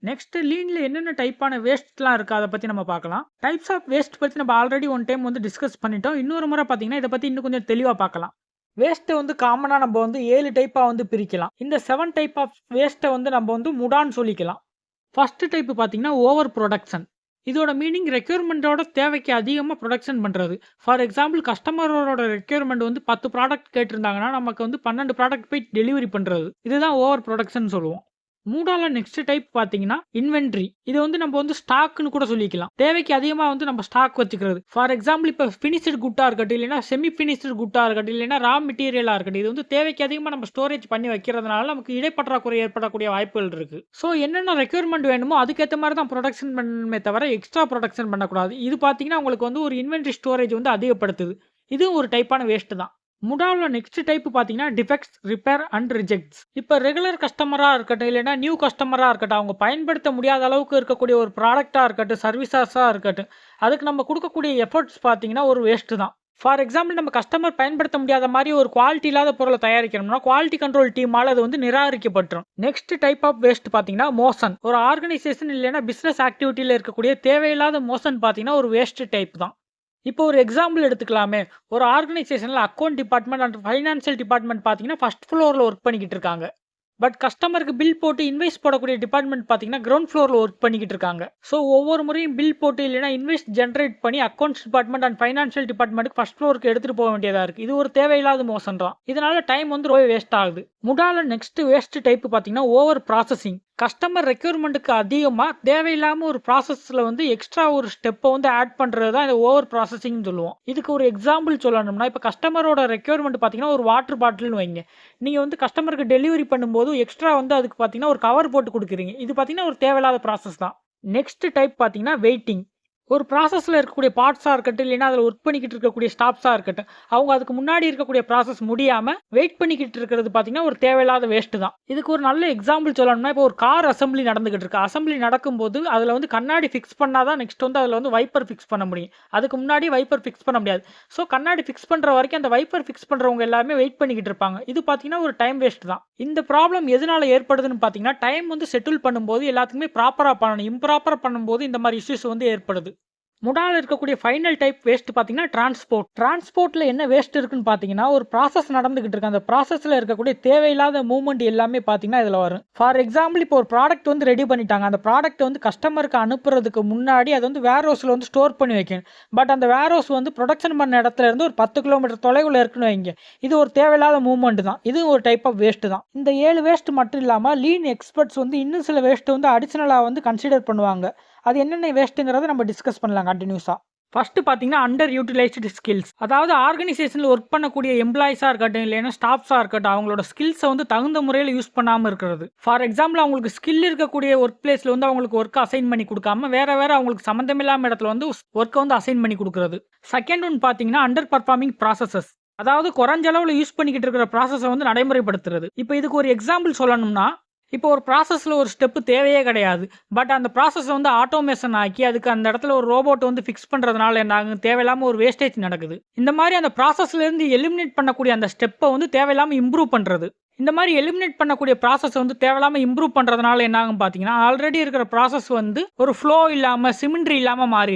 Next லீன்ல என்னென்ன டைப்பான வேஸ்ட்லாம் இருக்கு அதை பத்தி நம்ம பார்க்கலாம். டைப்ஸ் ஆஃப் வேஸ்ட் பத்தி நம்ம ஆல்ரெடி ஒன் டைம் வந்து டிஸ்கஸ் பண்ணிட்டோம். இன்னொரு முறை பார்த்தீங்கன்னா இதை பத்தி இன்னும் கொஞ்சம் தெளிவா பார்க்கலாம். வேஸ்ட்டை வந்து காமனா நம்ம வந்து 7 டைப்பா வந்து பிரிக்கலாம். இந்த 7 டைப் ஆஃப் வேஸ்ட்டை வந்து நம்ம வந்து முடான்னு சொல்லிக்கலாம். ஃபர்ஸ்ட் டைப் பார்த்தீங்கன்னா ஓவர் ப்ரொடக்ஷன். இதோட மீனிங் ரெக்யர்மெண்ட்டோட தேவைக்கு அதிகமாக ப்ரொடக்ஷன் பண்ணுறது. ஃபார் எக்ஸாம்பிள் கஸ்டமரோட ரெக்யர்மெண்ட் வந்து 10 ப்ராடக்ட் கேட்டிருந்தாங்கன்னா நமக்கு வந்து 12 ப்ராடக்ட் போய் டெலிவரி பண்ணுறது. இதுதான் ஓவர் ப்ரொடக்ஷன் சொல்லுவோம். மூடால நெக்ஸ்ட் டைப் பார்த்தீங்கன்னா இன்வென்ட்ரி. இது வந்து நம்ம வந்து ஸ்டாக்னு கூட சொல்லிக்கலாம். தேவைக்கு அதிகமாக வந்து நம்ம ஸ்டாக் வச்சுக்கிறது. ஃபார் எக்ஸாம்பிள் இப்போ ஃபினிஷ்டு குட்டாக இருக்கட்டும், இல்லைன்னா செமி ஃபினிஷ்டு குட்டாக இருக்கட்டும், இல்லைன்னா ரா மெட்டீரியலாக இருக்கட்டும், இது வந்து தேவைக்கு அதிகமாக நம்ம ஸ்டோரேஜ் பண்ணி வைக்கிறதுனால நமக்கு இடைப்பற்றாக்குறை ஏற்படக்கூடிய வாய்ப்புகள் இருக்கு. ஸோ என்னென்ன ரெக்யர்மெண்ட் வேணுமோ அதுக்கேற்ற மாதிரி தான் ப்ரொடக்ஷன் பண்ணணுமே தவிர எக்ஸ்ட்ரா ப்ரொடக்ஷன் பண்ணக்கூடாது. இது பார்த்தீங்கன்னா உங்களுக்கு வந்து ஒரு இன்வென்ட்ரி ஸ்டோரேஜ் வந்து அதிகப்படுத்துது. இதுவும் ஒரு டைப்பான வேஸ்ட் தான். முடாவில் நெக்ஸ்ட் டைப் பார்த்தீங்கன்னா டிஃபெக்ட்ஸ், ரிப்பேர் அண்ட் ரிஜெக்ட்ஸ். இப்போ ரெகுலர் கஸ்டமராக இருக்கட்டும், இல்லைன்னா நியூ கஸ்டமராக இருக்கட்டும், அவங்க பயன்படுத்த முடியாத அளவுக்கு இருக்கக்கூடிய ஒரு ப்ராடக்டாக இருக்கட்டும், சர்வீசஸாக இருக்கட்டும், அதுக்கு நம்ம கொடுக்கக்கூடிய எஃபர்ட்ஸ் பார்த்தீங்கன்னா ஒரு வேஸ்ட்டு தான். ஃபார் எக்ஸாம்பிள் நம்ம கஸ்டமர் பயன்படுத்த முடியாத மாதிரி ஒரு குவாலிட்டி இல்லாத பொருளை தயாரிக்கணும்னா குவாலிட்டி கண்ட்ரோல் டீமால் அது வந்து நிராகரிக்கப்பட்டுரும். நெக்ஸ்ட் டைப் ஆஃப் வேஸ்ட் பார்த்தீங்கன்னா மோஷன். ஒரு ஆர்கனைசேஷன் இல்லைன்னா பிஸ்னஸ் ஆக்டிவிட்டியில் இருக்கக்கூடிய தேவையில்லாத மோஷன் பார்த்தீங்கன்னா ஒரு வேஸ்ட் டைப் தான். இப்போ ஒரு எக்ஸாம்பிள் எடுத்துக்கலாமே. ஒரு ஆர்கனைசேஷனில் account department and financial department பார்த்தீங்கன்னா ஃபர்ஸ்ட் ஃப்ளோரில் ஒர்க் பண்ணிக்கிட்டு இருக்காங்க. பட் கஸ்டமருக்கு பில் போட்டு இன்வைஸ் போடக்கூடிய டிபார்ட்மெண்ட் பார்த்தீங்கன்னா கிரவுண்ட் ஃப்ளோரில் ஒர்க் பண்ணிக்கிட்டு இருக்காங்க. ஸோ ஒவ்வொரு முறையும் பில் போட்டு இல்லைன்னா இன்வைஸ் ஜென்ரேட் பண்ணி அக்கௌண்ட்ஸ் டிபார்ட்மெண்ட் அண்ட் ஃபைனான்சியல் டிபார்ட்மெண்ட்டுக்கு ஃபர்ஸ்ட் ஃப்ளோருக்கு எடுத்துகிட்டு போக வேண்டியதாக இருக்குது. இது ஒரு தேவையில்லாத மோசம் தான். இதனால டைம் வந்து ரொம்ப வேஸ்ட் ஆகுது. முடால நெக்ஸ்ட் வேஸ்ட் டைப் பார்த்தீங்கன்னா ஓவர் ப்ராசஸிங். கஸ்டமர் ரெக்யர்மெண்ட்டுக்கு அதிகமாக தேவையில்லாமல் ஒரு ப்ராசஸில் வந்து எக்ஸ்ட்ரா ஒரு ஸ்டெப்பை வந்து ஆட் பண்ணுறது தான் இந்த ஓவர் ப்ராசஸிங்னு சொல்லுவோம். இதுக்கு ஒரு எக்ஸாம்பிள் சொல்லணும்னா இப்போ கஸ்டமரோட ரெக்யர்மெண்ட் பார்த்தீங்கன்னா ஒரு வாட்டர் பாட்டில்னு வைங்க. நீங்கள் வந்து கஸ்டமருக்கு டெலிவரி பண்ணும்போது எக்ஸ்ட்ரா வந்து அதுக்கு பார்த்தீங்கன்னா ஒரு கவர் போட்டு கொடுக்குறீங்க. இது பார்த்தீங்கன்னா ஒரு தேவையில்லாத ப்ராசஸ் தான். நெக்ஸ்ட் டைப் பார்த்தீங்கன்னா வெயிட்டிங். ஒரு ப்ராசஸில் இருக்கக்கூடிய பார்ட்ஸாக இருக்கட்டும், இல்லைன்னா அதில் ஒர்க் பண்ணிக்கிட்டு இருக்கக்கூடிய ஸ்டாஃப்ஸாக இருக்கட்டும், அவங்க அதுக்கு முன்னாடி இருக்கக்கூடிய ப்ராசஸ் முடியாமல் வெயிட் பண்ணிக்கிட்டு இருக்கிறது பார்த்தீங்கன்னா ஒரு தேவையில்லாத வேஸ்ட்டு தான். இதுக்கு ஒரு நல்ல எக்ஸாம்பிள் சொல்லணும்னா இப்போ ஒரு கார் அசம்பிளி நடந்துகிட்டு இருக்கு. அசம்பிளி நடக்கும்போது அதில் வந்து கண்ணாடி ஃபிக்ஸ் பண்ணாதான் நெக்ஸ்ட் வந்து அதில் வந்து வைப்பர் ஃபிக்ஸ் பண்ண முடியும். அதுக்கு முன்னாடி வைப்பர் ஃபிக்ஸ் பண்ண முடியாது. ஸோ கண்ணாடி ஃபிக்ஸ் பண்ணுற வரைக்கும் அந்த வைப்பர் ஃபிக்ஸ் பண்ணுறவங்க எல்லாருமே வெயிட் பண்ணிக்கிட்டு இருப்பாங்க. இது பார்த்தீங்கன்னா ஒரு டைம் வேஸ்ட் தான். இந்த ப்ராப்ளம் எதனால ஏற்படுதுன்னு பார்த்தீங்கன்னா டைம் வந்து செட்டில் பண்ணும்போது எல்லாத்துக்குமே ப்ராப்பராக பண்ணணும். இம்ப்ராப்பராக பண்ணும்போது இந்த மாதிரி இஷ்யூஸ் வந்து ஏற்படுது. முடால இருக்கக்கூடிய ஃபைனல் டைப் வேஸ்ட் பார்த்தீங்கன்னா டிரான்ஸ்போர்ட். டிரான்ஸ்போர்ட்டில் என்ன வேஸ்ட் இருக்குன்னு பார்த்தீங்கன்னா ஒரு ப்ராசஸ் நடந்துகிட்டு இருக்கு. அந்த ப்ராசஸில் இருக்கக்கூடிய தேவையில்லாத மூவ்மெண்ட் எல்லாமே பார்த்தீங்கன்னா இதில் வரும். ஃபார் எக்ஸாம்பிள் இப்போ ஒரு ப்ராடக்ட் வந்து ரெடி பண்ணிட்டாங்க. அந்த ப்ராடக்ட் வந்து கஸ்டமருக்கு அனுப்புறதுக்கு முன்னாடி அது வந்து வேர் ஹவுஸில் வந்து ஸ்டோர் பண்ணி வைக்கணும். பட் அந்த வேர் ஹவுஸ் வந்து ப்ரொடக்ஷன் பண்ண இடத்துல இருந்து ஒரு 10 கிலோமீட்டர் தொலைவில் இருக்குன்னு வைங்க. இது ஒரு தேவையில்லாத மூவ்மெண்ட் தான். இது ஒரு டைப் ஆஃப் வேஸ்ட் தான். இந்த 7 வேஸ்ட் மட்டும் இல்லாமல் லீன் எக்ஸ்பர்ட்ஸ் வந்து இன்னும் சில வேஸ்ட் வந்து அடிஷனலாக வந்து கன்சிடர் பண்ணுவாங்க. அது என்னென்ன வேஸ்ட்டுங்கிறத நம்ம டிஸ்கஸ் பண்ணலாம் கண்டினியூஸாக. ஃபர்ஸ்ட் பார்த்தீங்கன்னா அண்டர் யூட்டிலைஸ்டு ஸ்கில்ஸ். அதாவது ஆர்கனைசேஷனில் ஒர்க் பண்ணக்கூடிய எம்ப்ளாயிஸாக இருக்கட்டும், இல்லைன்னா ஸ்டாஃப்ஸாக இருக்கட்டும், அவங்களோட ஸ்கில்ஸை வந்து தகுந்த முறையில் யூஸ் பண்ணாமல் இருக்கிறது. ஃபார் எக்ஸாம்பிள் அவங்களுக்கு ஸ்கில் இருக்கக்கூடிய ஒர்க் பிளேஸில் வந்து அவங்களுக்கு ஒர்க் அசைன் பண்ணி கொடுக்காம வேற அவங்களுக்கு சம்மந்தமில்லாமல் இடத்துல வந்து ஒர்க்கை வந்து அசைன் பண்ணி கொடுக்குறது. செகண்ட் ஒன் பார்த்தீங்கன்னா அண்டர் பர்ஃபார்மிங் ப்ராசஸஸ். அதாவது குறைஞ்ச அளவில் யூஸ் பண்ணிக்கிட்டு இருக்கிற ப்ராசஸை வந்து நடைமுறைப்படுத்துறது. இப்போ இதுக்கு ஒரு எக்ஸாம்பிள் சொல்லணும்னா இப்போ ஒரு ப்ராசஸில் ஒரு ஸ்டெப்பு தேவையே கிடையாது. பட் அந்த ப்ராசஸை வந்து ஆட்டோமேஷன் ஆக்கி அதுக்கு அந்த இடத்துல ஒரு ரோபோட் வந்து ஃபிக்ஸ் பண்ணுறதுனால என்ன தேவையில்லாமல் ஒரு வேஸ்டேஜ் நடக்குது. இந்த மாதிரி அந்த ப்ராசஸ்லேருந்து எலிமினேட் பண்ணக்கூடிய அந்த ஸ்டெப்பை வந்து தேவையில்லாமல் இம்ப்ரூவ் பண்ணுறது. இந்த மாதிரி எலிமினேட் பண்ணக்கூடிய ப்ராசஸ் வந்து தேவையில்லாமல் இம்ப்ரூவ் பண்ணுறதுனால என்ன ஆகும் பார்த்தீங்கன்னா ஆல்ரெடி இருக்கிற ப்ராசஸ் வந்து ஒரு ஃப்ளோ இல்லாமல் சிமெண்ட்ரி இல்லாமல் மாறி